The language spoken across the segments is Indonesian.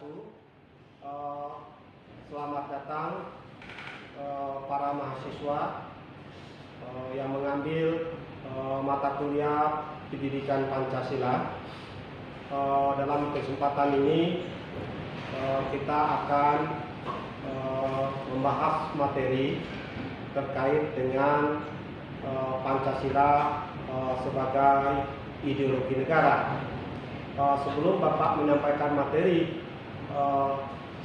wabarakatuh. Eh, Selamat datang para mahasiswa yang mengambil mata kuliah pendidikan Pancasila. Dalam kesempatan ini kita akan membahas materi terkait dengan Pancasila sebagai ideologi negara. Sebelum Bapak menyampaikan materi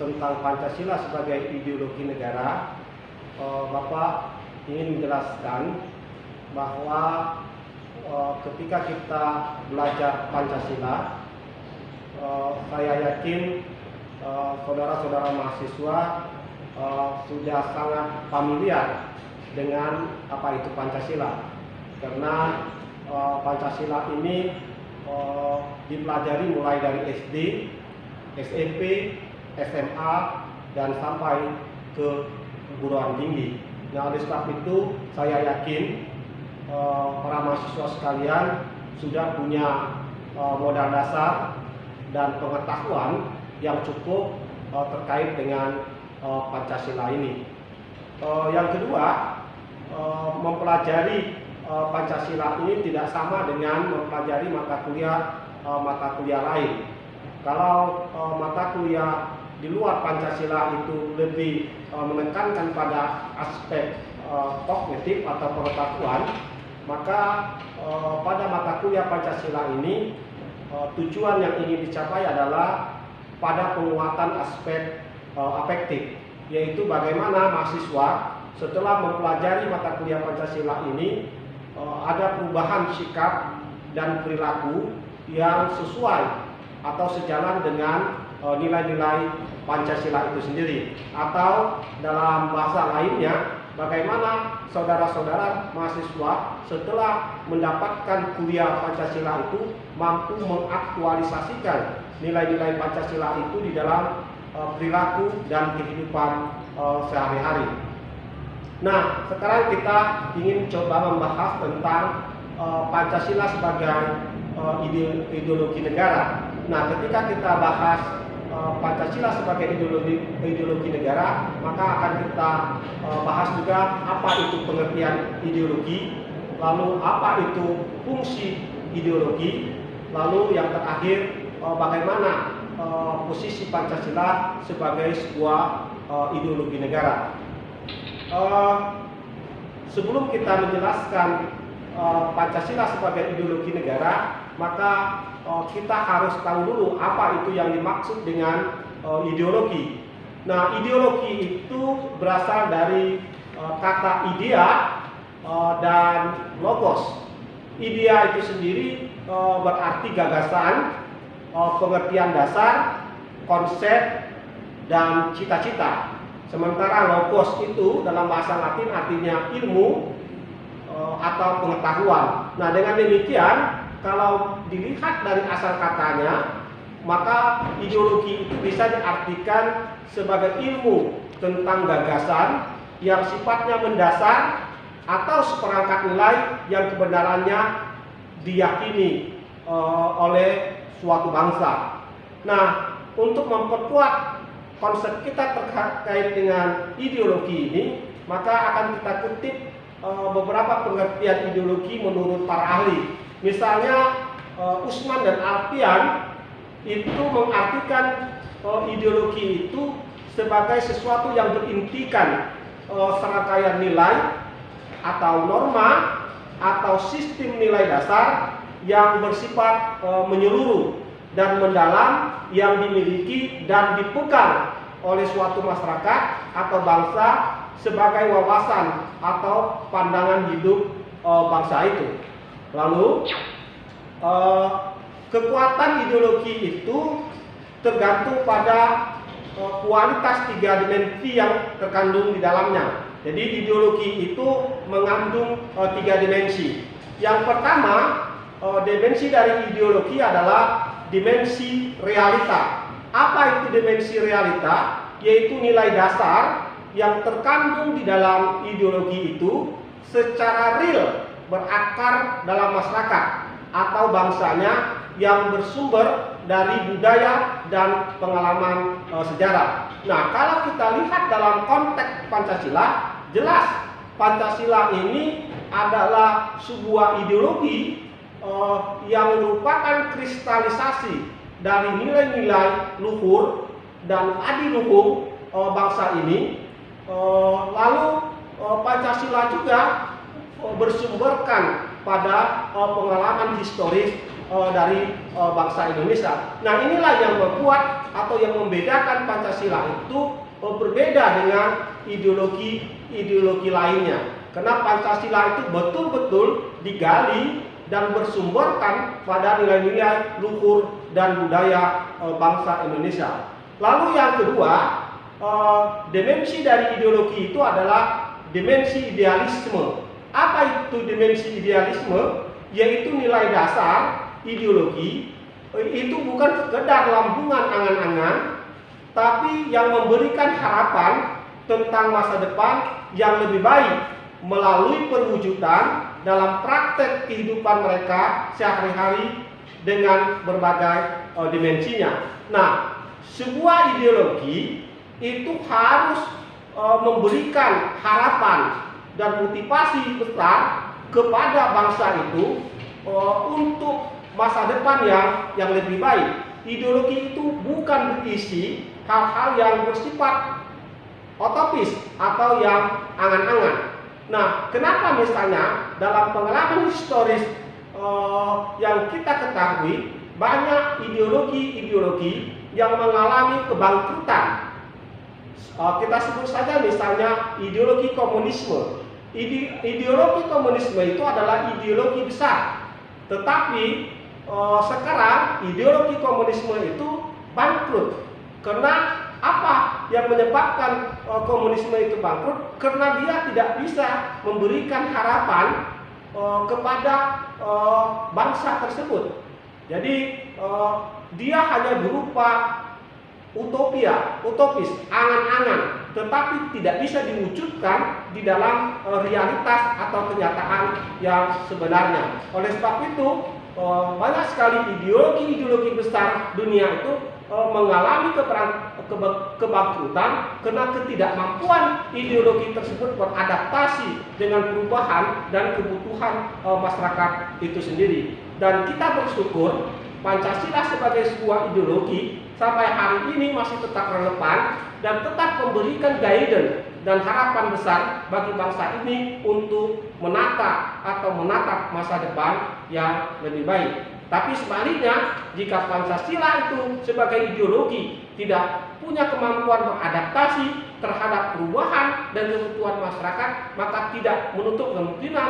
tentang Pancasila sebagai ideologi negara, Bapak ingin menjelaskan bahwa ketika kita belajar Pancasila, saya yakin saudara-saudara mahasiswa sudah sangat familiar dengan apa itu Pancasila, karena Pancasila ini dipelajari mulai dari SD, SMP, SMA, dan sampai ke perguruan tinggi. Nah, oleh sebab itu saya yakin para mahasiswa sekalian sudah punya modal dasar dan pengetahuan yang cukup terkait dengan Pancasila ini. Yang kedua, mempelajari Pancasila ini tidak sama dengan mempelajari mata kuliah lain. Kalau mata kuliah di luar Pancasila itu lebih menekankan pada aspek kognitif atau pengetahuan, maka pada mata kuliah Pancasila ini tujuan yang ingin dicapai adalah pada penguatan aspek afektif, yaitu bagaimana mahasiswa setelah mempelajari mata kuliah Pancasila ini ada perubahan sikap dan perilaku yang sesuai atau sejalan dengan nilai-nilai Pancasila itu sendiri, atau dalam bahasa lainnya, bagaimana saudara-saudara mahasiswa setelah mendapatkan kuliah Pancasila itu mampu mengaktualisasikan nilai-nilai Pancasila itu di dalam perilaku dan kehidupan sehari-hari. Nah, sekarang kita ingin coba membahas tentang Pancasila sebagai ideologi negara. Nah, ketika kita bahas Pancasila sebagai ideologi negara, maka akan kita bahas juga apa itu pengertian ideologi, lalu apa itu fungsi ideologi, lalu yang terakhir bagaimana posisi Pancasila sebagai sebuah ideologi negara. Sebelum kita menjelaskan Pancasila sebagai ideologi negara, maka kita harus tahu dulu apa itu yang dimaksud dengan ideologi. Nah, ideologi itu berasal dari kata idea dan logos. Idea itu sendiri berarti gagasan, pengertian dasar, konsep, dan cita-cita. Sementara logos itu dalam bahasa Latin artinya ilmu atau pengetahuan. Nah, dengan demikian, kalau dilihat dari asal katanya, maka ideologi itu bisa diartikan sebagai ilmu tentang gagasan yang sifatnya mendasar atau seperangkat nilai yang kebenarannya diyakini oleh suatu bangsa. Nah, untuk memperkuat konsep kita terkait dengan ideologi ini, maka akan kita kutip beberapa pengertian ideologi menurut para ahli. Misalnya Usman dan Alfian itu mengartikan ideologi itu sebagai sesuatu yang berintikan serangkaian nilai atau norma atau sistem nilai dasar yang bersifat menyeluruh dan mendalam yang dimiliki dan dipegang oleh suatu masyarakat atau bangsa sebagai wawasan atau pandangan hidup bangsa itu. Lalu kekuatan ideologi itu tergantung pada kualitas tiga dimensi yang terkandung di dalamnya. Jadi ideologi itu mengandung tiga dimensi. Yang pertama, dimensi dari ideologi adalah dimensi realita. Apa itu dimensi realita? Yaitu nilai dasar yang terkandung di dalam ideologi itu secara real berakar dalam masyarakat atau bangsanya yang bersumber dari budaya dan pengalaman sejarah. Nah, kalau kita lihat dalam konteks Pancasila, jelas Pancasila ini adalah sebuah ideologi yang merupakan kristalisasi dari nilai-nilai luhur dan adiluhung bangsa ini. Lalu Pancasila juga bersumberkan pada pengalaman historis dari bangsa Indonesia. Nah, inilah yang membuat atau yang membedakan Pancasila itu berbeda dengan ideologi lainnya. Karena Pancasila itu betul-betul digali dan bersumberkan pada nilai-nilai luhur dan budaya bangsa Indonesia. Lalu yang kedua, dimensi dari ideologi itu adalah dimensi idealisme. Apa itu dimensi idealisme? Yaitu nilai dasar ideologi itu bukan sekedar lambungan angan-angan, tapi yang memberikan harapan tentang masa depan yang lebih baik melalui perwujudan dalam praktek kehidupan mereka sehari-hari dengan berbagai dimensinya. Nah, sebuah ideologi itu harus memberikan harapan dan motivasi besar kepada bangsa itu untuk masa depan yang lebih baik. Ideologi itu bukan berisi hal-hal yang bersifat utopis atau yang angan-angan. Nah, kenapa misalnya dalam pengalaman historis yang kita ketahui banyak ideologi-ideologi yang mengalami kebangkrutan. Kita sebut saja misalnya ideologi komunisme. Ideologi komunisme itu adalah ideologi besar, tetapi sekarang ideologi komunisme itu bangkrut. Karena apa yang menyebabkan komunisme itu bangkrut? Karena dia tidak bisa memberikan harapan kepada bangsa tersebut. Jadi dia hanya berupa utopis, angan-angan, tetapi tidak bisa diwujudkan di dalam realitas atau kenyataan yang sebenarnya. Oleh sebab itu, banyak sekali ideologi-ideologi besar dunia itu mengalami kebangkrutan karena ketidakmampuan ideologi tersebut beradaptasi dengan perubahan dan kebutuhan masyarakat itu sendiri. Dan kita bersyukur Pancasila sebagai sebuah ideologi sampai hari ini masih tetap relevan dan tetap memberikan guidance dan harapan besar bagi bangsa ini untuk menata atau menatap masa depan yang lebih baik. Tapi sebaliknya, jika Pancasila itu sebagai ideologi tidak punya kemampuan beradaptasi terhadap perubahan dan kebutuhan masyarakat, maka tidak menutup kemungkinan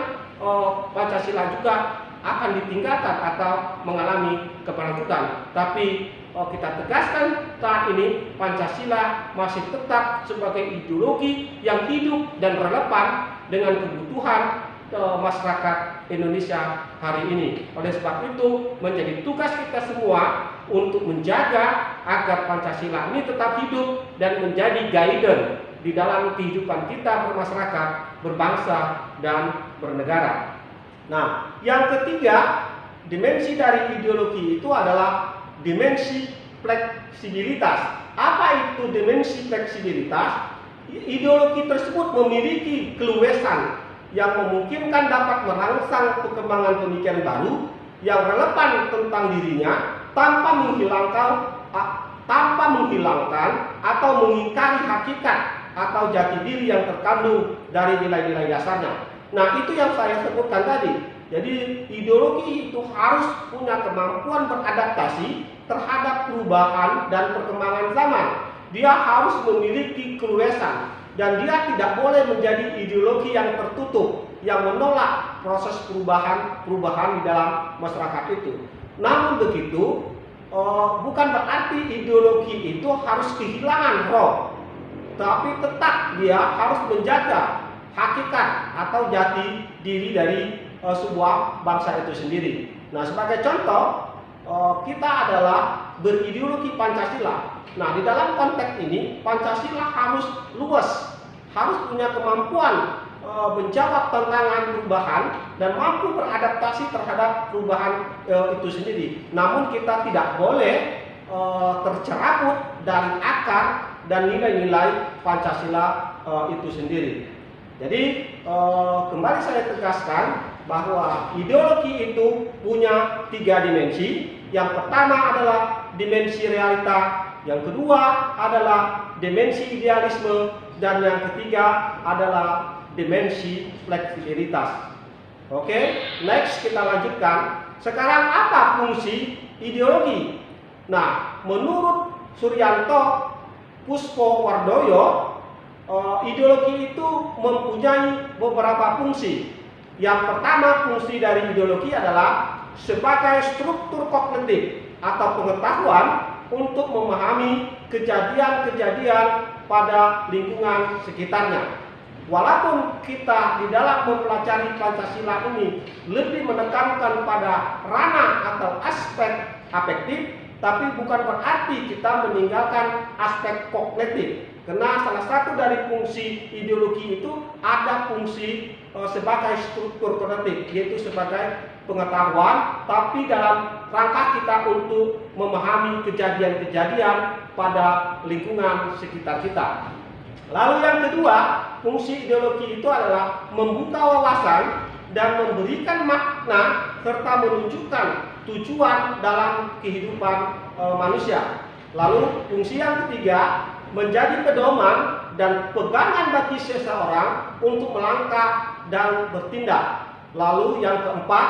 Pancasila juga akan ditinggalkan atau mengalami kebangkrutan. Tapi kita tegaskan saat ini Pancasila masih tetap sebagai ideologi yang hidup dan relevan dengan kebutuhan masyarakat Indonesia hari ini. Oleh sebab itu menjadi tugas kita semua untuk menjaga agar Pancasila ini tetap hidup dan menjadi guidance di dalam kehidupan kita bermasyarakat, berbangsa, dan bernegara. Nah, yang ketiga, dimensi dari ideologi itu adalah dimensi fleksibilitas. Apa itu dimensi fleksibilitas? Ideologi tersebut memiliki keluasan yang memungkinkan dapat merangsang perkembangan pemikiran baru yang relevan tentang dirinya tanpa menghilangkan atau mengingkari hakikat atau jati diri yang terkandung dari nilai-nilai dasarnya. Nah, itu yang saya sebutkan tadi. Jadi ideologi itu harus punya kemampuan beradaptasi terhadap perubahan dan perkembangan zaman. Dia harus memiliki keluasan dan dia tidak boleh menjadi ideologi yang tertutup yang menolak proses perubahan di dalam masyarakat itu. Namun begitu, bukan berarti ideologi itu harus kehilangan roh, tapi tetap dia harus menjaga hakikat atau jati diri dari sebuah bangsa itu sendiri. Nah, sebagai contoh, kita adalah berideologi Pancasila. Nah, di dalam konteks ini Pancasila harus luas, harus punya kemampuan menjawab tantangan perubahan dan mampu beradaptasi terhadap perubahan itu sendiri. Namun kita tidak boleh tercerabut dari akar dan nilai-nilai Pancasila itu sendiri. Jadi kembali saya tegaskan bahwa ideologi itu punya 3 dimensi. Yang pertama adalah dimensi realita, yang kedua adalah dimensi idealisme, dan yang ketiga adalah dimensi fleksibilitas. Oke, next kita lanjutkan. Sekarang apa fungsi ideologi? Nah, menurut Suryanto Puspowardoyo, ideologi itu mempunyai beberapa fungsi. Yang pertama, fungsi dari ideologi adalah sebagai struktur kognitif atau pengetahuan untuk memahami kejadian-kejadian pada lingkungan sekitarnya. Walaupun kita di dalam mempelajari Pancasila ini lebih menekankan pada ranah atau aspek afektif, tapi bukan berarti kita meninggalkan aspek kognitif. Karena salah satu dari fungsi ideologi itu ada fungsi sebagai struktur kognitif, yaitu sebagai pengetahuan, tapi dalam rangka kita untuk memahami kejadian-kejadian pada lingkungan sekitar kita. Lalu yang kedua, fungsi ideologi itu adalah membuka wawasan dan memberikan makna serta menunjukkan tujuan dalam kehidupan manusia. Lalu fungsi yang ketiga, menjadi pedoman dan pegangan bagi seseorang untuk melangkah dan bertindak. Lalu yang keempat,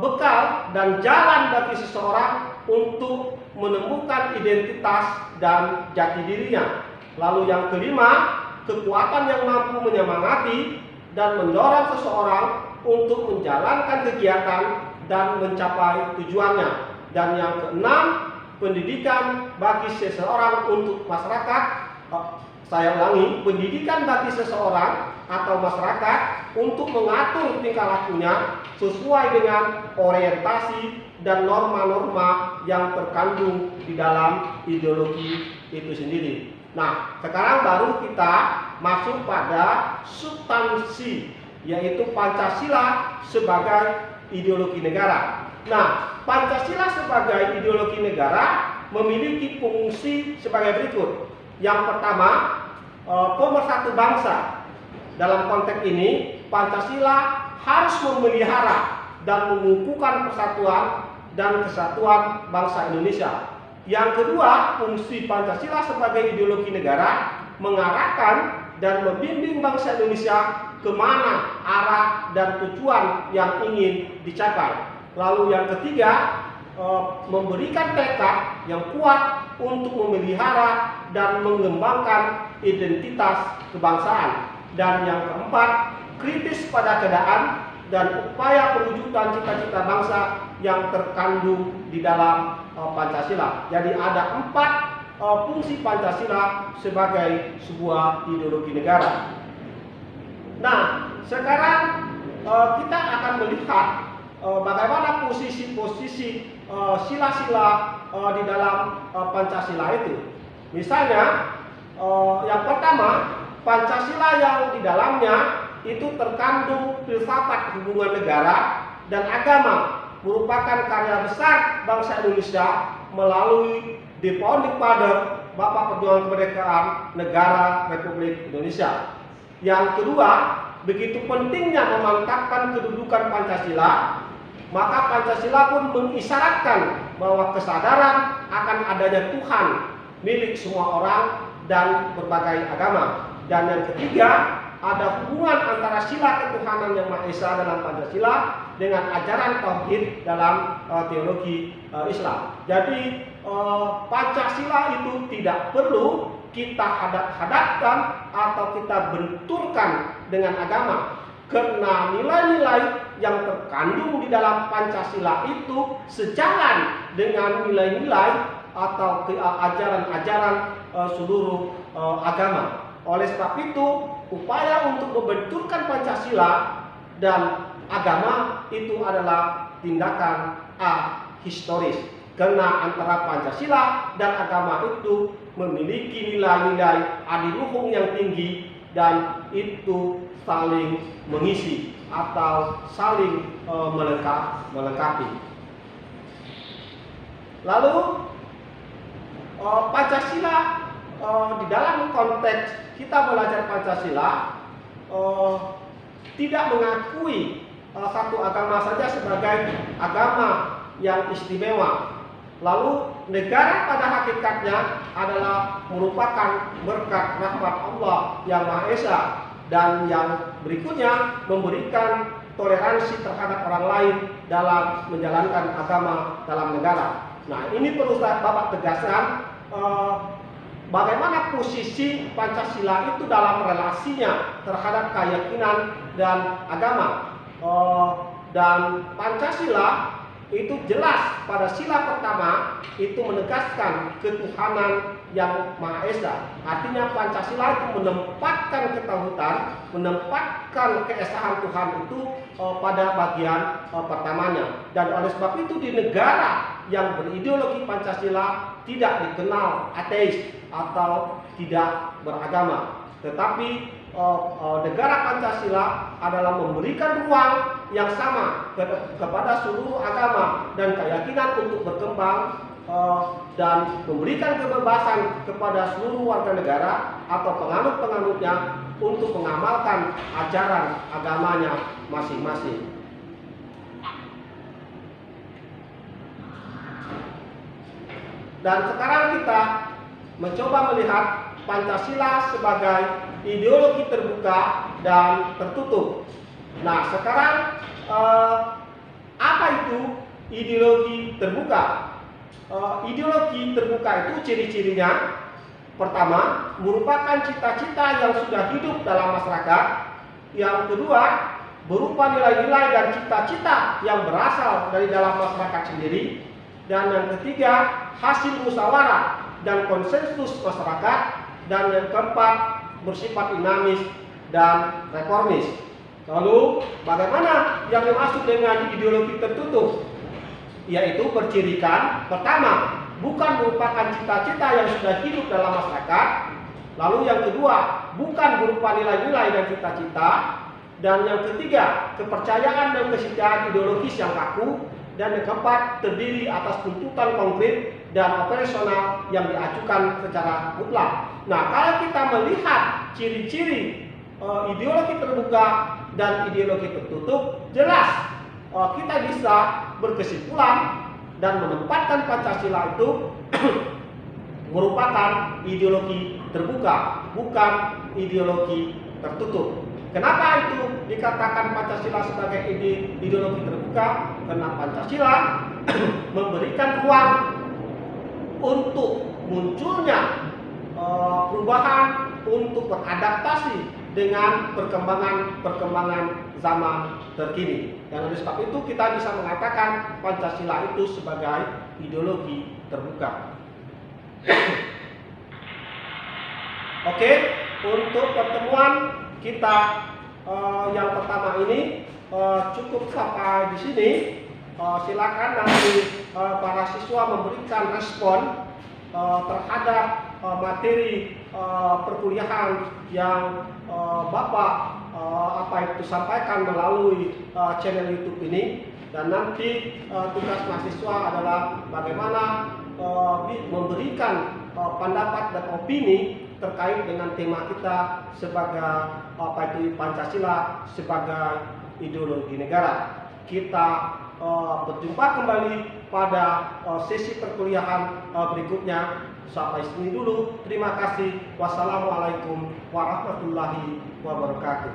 bekal dan jalan bagi seseorang untuk menemukan identitas dan jati dirinya. Lalu yang kelima, kekuatan yang mampu menyemangati dan mendorong seseorang untuk menjalankan kegiatan dan mencapai tujuannya. Dan yang keenam, pendidikan bagi seseorang untuk masyarakat. Saya ulangi, pendidikan bagi seseorang atau masyarakat untuk mengatur tingkah lakunya sesuai dengan orientasi dan norma-norma yang terkandung di dalam ideologi itu sendiri. Nah, sekarang baru kita masuk pada substansi, yaitu Pancasila sebagai ideologi negara. Nah, Pancasila sebagai ideologi negara memiliki fungsi sebagai berikut. Yang pertama, pemersatu bangsa. Dalam konteks ini, Pancasila harus memelihara dan mengukuhkan persatuan dan kesatuan bangsa Indonesia. Yang kedua, fungsi Pancasila sebagai ideologi negara mengarahkan dan membimbing bangsa Indonesia kemana arah dan tujuan yang ingin dicapai. Lalu yang ketiga, memberikan tekad yang kuat untuk memelihara dan mengembangkan identitas kebangsaan. Dan yang keempat, kritis pada keadaan dan upaya perwujudan cita-cita bangsa yang terkandung di dalam Pancasila. Jadi ada 4 fungsi Pancasila sebagai sebuah ideologi negara. Nah, sekarang kita akan melihat bagaimana posisi-posisi sila-sila di dalam Pancasila itu. Misalnya, yang pertama, Pancasila yang di dalamnya itu terkandung filsafat hubungan negara dan agama, merupakan karya besar bangsa Indonesia melalui The Founding Father, Bapak Perjuangan Kemerdekaan Negara Republik Indonesia. Yang kedua, begitu pentingnya memantapkan kedudukan Pancasila, maka Pancasila pun mengisyaratkan bahwa kesadaran akan adanya Tuhan milik semua orang dan berbagai agama. Dan yang ketiga, ada hubungan antara sila ketuhanan yang Maha Esa dalam Pancasila dengan ajaran tauhid dalam teologi Islam. Jadi Pancasila itu tidak perlu kita hadap-hadapkan atau kita benturkan dengan agama, karena nilai-nilai yang terkandung di dalam Pancasila itu sejalan dengan nilai-nilai atau ajaran-ajaran seluruh agama. Oleh sebab itu, upaya untuk membenturkan Pancasila dan agama itu adalah tindakan ahistoris, karena antara Pancasila dan agama itu memiliki nilai-nilai adiluhung yang tinggi dan itu saling mengisi atau saling melengkapi. Lalu Pancasila di dalam konteks kita belajar Pancasila tidak mengakui satu agama saja sebagai agama yang istimewa. Lalu negara pada hakikatnya adalah merupakan berkat rahmat Allah yang Maha Esa, dan yang berikutnya memberikan toleransi terhadap orang lain dalam menjalankan agama dalam negara. Nah, ini perlu Bapak tegaskan bagaimana posisi Pancasila itu dalam relasinya terhadap keyakinan dan agama. Dan Pancasila itu jelas pada sila pertama itu menegaskan ketuhanan yang Maha Esa. Artinya Pancasila itu menempatkan ketauhidan, menempatkan keesaan Tuhan itu pada bagian pertamanya. Dan oleh sebab itu di negara yang berideologi Pancasila tidak dikenal ateis atau tidak beragama. Tetapi negara Pancasila adalah memberikan ruang yang sama kepada seluruh agama dan keyakinan untuk berkembang, dan memberikan kebebasan kepada seluruh warga negara atau penganut-penganutnya untuk mengamalkan ajaran agamanya masing-masing. Dan sekarang kita mencoba melihat Pancasila sebagai ideologi terbuka dan tertutup. Nah, sekarang apa itu ideologi terbuka? Ideologi terbuka itu ciri-cirinya, pertama, merupakan cita-cita yang sudah hidup dalam masyarakat. Yang kedua, berupa nilai-nilai dan cita-cita yang berasal dari dalam masyarakat sendiri. Dan yang ketiga, hasil musyawarah dan konsensus masyarakat. Dan yang keempat, bersifat dinamis dan reformis. Lalu, bagaimana yang dimaksud dengan ideologi tertutup? Yaitu bercirikan, pertama, bukan merupakan cita-cita yang sudah hidup dalam masyarakat. Lalu yang kedua, bukan berupa nilai-nilai dan cita-cita. Dan yang ketiga, kepercayaan dan kesetiaan ideologis yang kaku. Dan yang keempat, terdiri atas tuntutan konkret dan operasional yang diajukan secara mutlak. Nah, kalau kita melihat ciri-ciri ideologi terbuka dan ideologi tertutup, jelas kita bisa berkesimpulan dan menempatkan Pancasila itu merupakan ideologi terbuka, bukan ideologi tertutup. Kenapa itu dikatakan Pancasila sebagai ideologi terbuka? Karena Pancasila memberikan ruang untuk munculnya perubahan, untuk beradaptasi dengan perkembangan zaman terkini. Dan oleh sebab itu kita bisa mengatakan Pancasila itu sebagai ideologi terbuka. Oke, untuk pertemuan kita yang pertama ini cukup sampai di sini. Silakan nanti para siswa memberikan respon terhadap materi perkuliahan yang Bapak itu sampaikan melalui channel YouTube ini. Dan nanti tugas mahasiswa adalah bagaimana memberikan pendapat dan opini terkait dengan tema kita sebagai Pancasila sebagai ideologi negara. Kita berjumpa kembali pada sesi perkuliahan berikutnya. Sampai sini dulu. Terima kasih. Wassalamualaikum warahmatullahi wabarakatuh.